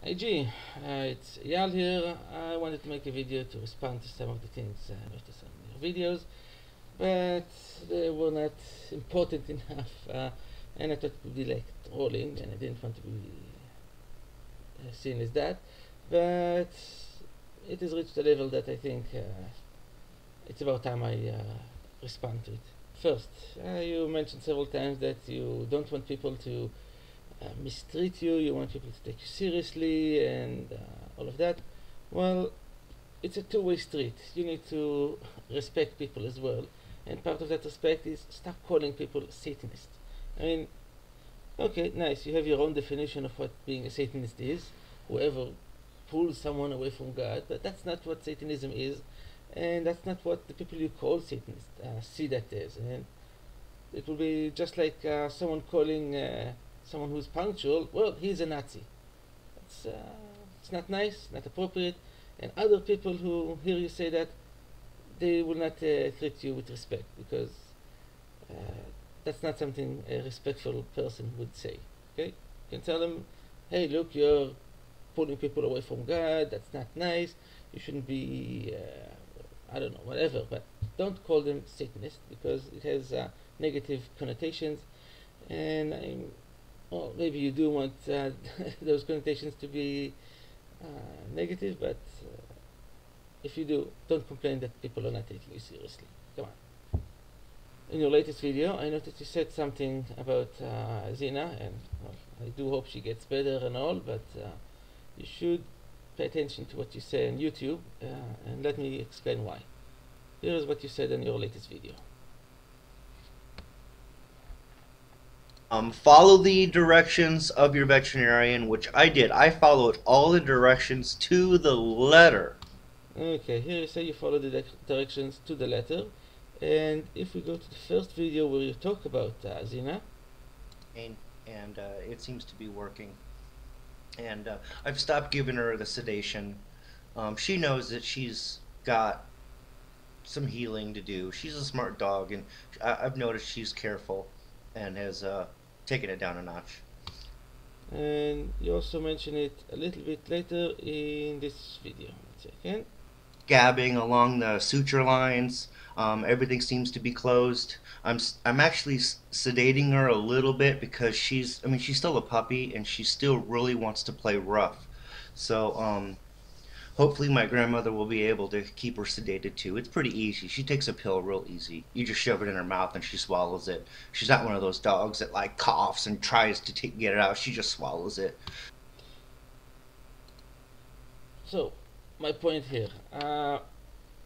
IG, it's Yal here. I wanted to make a video to respond to some of the things noticed on your videos, but they were not important enough, and I thought it would be like trolling, and I didn't want to be seen as that. But it has reached a level that I think it's about time I respond to it. First, you mentioned several times that you don't want people to mistreat you, you want people to take you seriously, and all of that. Well, it's a two-way street. You need to respect people as well, and part of that respect is stop calling people Satanist. I mean, okay, nice, you have your own definition of what being a Satanist is, whoever pulls someone away from God, but that's not what Satanism is, and that's not what the people you call Satanists see that as. And it will be just like someone calling someone who's punctual, well, he's a Nazi. It's not nice, not appropriate, and other people who hear you say that, they will not treat you with respect, because that's not something a respectful person would say. Okay, you can tell them, hey, look, you're pulling people away from God, that's not nice, you shouldn't be, I don't know, whatever, but don't call them Satanist, because it has negative connotations, and well, maybe you do want those connotations to be negative, but if you do, don't complain that people are not taking you seriously. Come on. In your latest video, I noticed you said something about Zina, and well, I do hope she gets better and all, but you should pay attention to what you say on YouTube, and let me explain why. Here is what you said in your latest video. Follow the directions of your veterinarian, which I did. I followed all the directions to the letter. Okay, here you say you follow the directions to the letter, and if we go to the first video where you talk about Zina, and it seems to be working. And I've stopped giving her the sedation. She knows that she's got some healing to do. She's a smart dog, and I've noticed she's careful and has taken it down a notch. and you also mention it a little bit later in this video. 1 second. Gabbing along the suture lines. Everything seems to be closed. I'm actually sedating her a little bit because she's still a puppy and she still really wants to play rough. So hopefully my grandmother will be able to keep her sedated too. It's pretty easy. She takes a pill real easy. You just shove it in her mouth and she swallows it. She's not one of those dogs that like coughs and tries to get it out. She just swallows it. So, my point here, I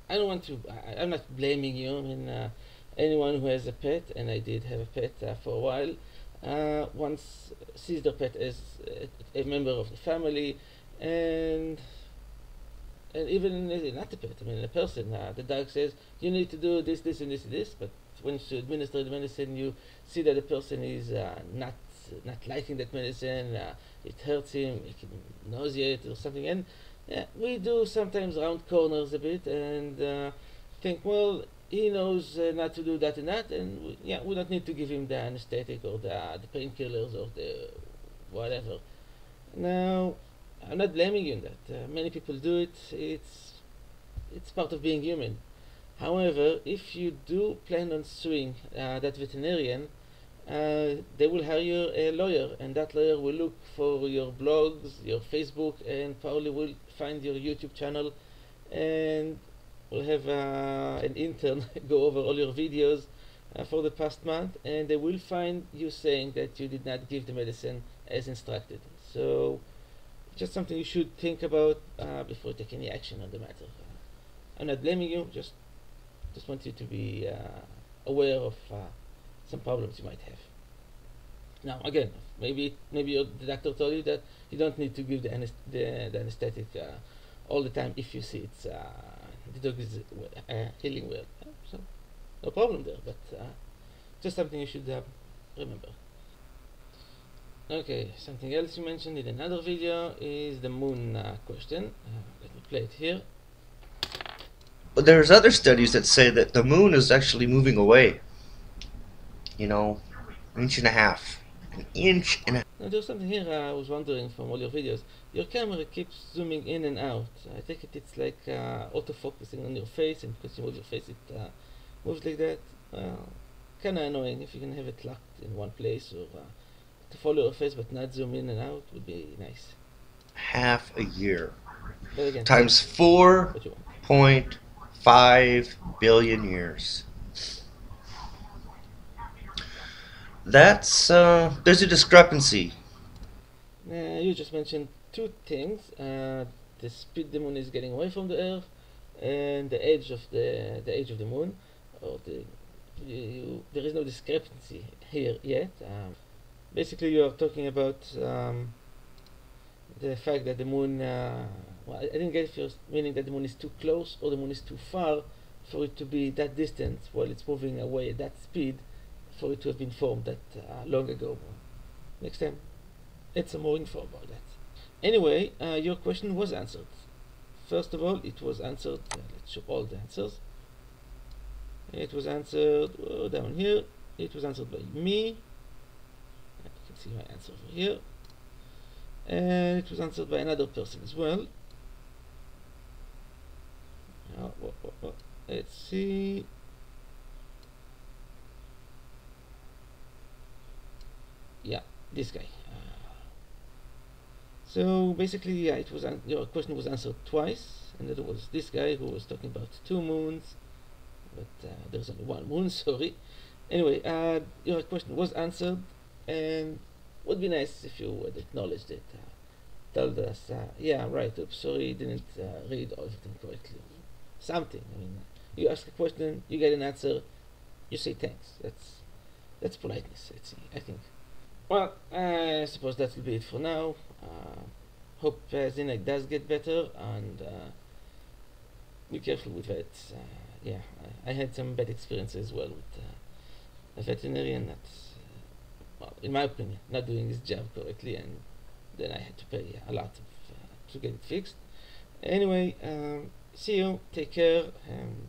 don't want to, I'm not blaming you. I mean, anyone who has a pet, and I did have a pet for a while, once sees their pet as a member of the family, and even not a pet, I mean a person. The dog says, you need to do this, this, and this, and this, but when you administer the medicine, you see that the person is not liking that medicine, it hurts him, making him nauseated or something, and yeah, we do sometimes round corners a bit and think, well, he knows not to do that and that, and we don't need to give him the anesthetic or the painkillers or the whatever. Now, I'm not blaming you in that. Many people do it. It's part of being human. However, if you do plan on suing that veterinarian, they will hire you a lawyer, and that lawyer will look for your blogs, your Facebook, and probably will find your YouTube channel, and will have an intern go over all your videos for the past month, and they will find you saying that you did not give the medicine as instructed. So, just something you should think about before taking any action on the matter. I'm not blaming you, just want you to be aware of some problems you might have. Now, again, maybe the doctor told you that you don't need to give the anesthetic all the time if you see it's the dog is healing well. So, no problem there, but just something you should remember. Okay, something else you mentioned in another video is the moon question. Let me play it here. But there's other studies that say that the moon is actually moving away. You know, an inch and a half. An inch and a half. Now, there's something here I was wondering from all your videos. your camera keeps zooming in and out. I take it it's like auto-focusing on your face, and because you move your face, it moves like that. Well, kind of annoying. If you can have it locked in one place, or to follow your face but not zoom in and out, would be nice. Half a year But again, times take what you want. 4.5 billion years. That's there's a discrepancy. You just mentioned two things: the speed the moon is getting away from the Earth, and the age of the moon. Or there is no discrepancy here yet. Basically, you are talking about the fact that the moon. Well, I didn't get first meaning that the moon is too close or the moon is too far for it to be that distant while it's moving away at that speed for it to have been formed that long ago. Next time, it's more info about that. Anyway, your question was answered. First of all, it was answered. Let's show all the answers. It was answered down here. It was answered by me. You can see my answer over here. And it was answered by another person as well. Let's see. Yeah, this guy. So basically, yeah, your question was answered twice, and there was this guy who was talking about two moons, but there's only one moon. Sorry. Anyway, your question was answered, and would be nice if you would acknowledge it. Told us, yeah, right. Oops, sorry, didn't read everything correctly. Something. I mean, you ask a question, you get an answer, you say thanks. That's politeness. I think. Well, I suppose that will be it for now. Hope Zinag does get better, and be careful with that. Yeah, I had some bad experiences as well with a veterinarian that's, well, in my opinion, not doing his job correctly, and then I had to pay a lot to get it fixed. Anyway, see you, take care, and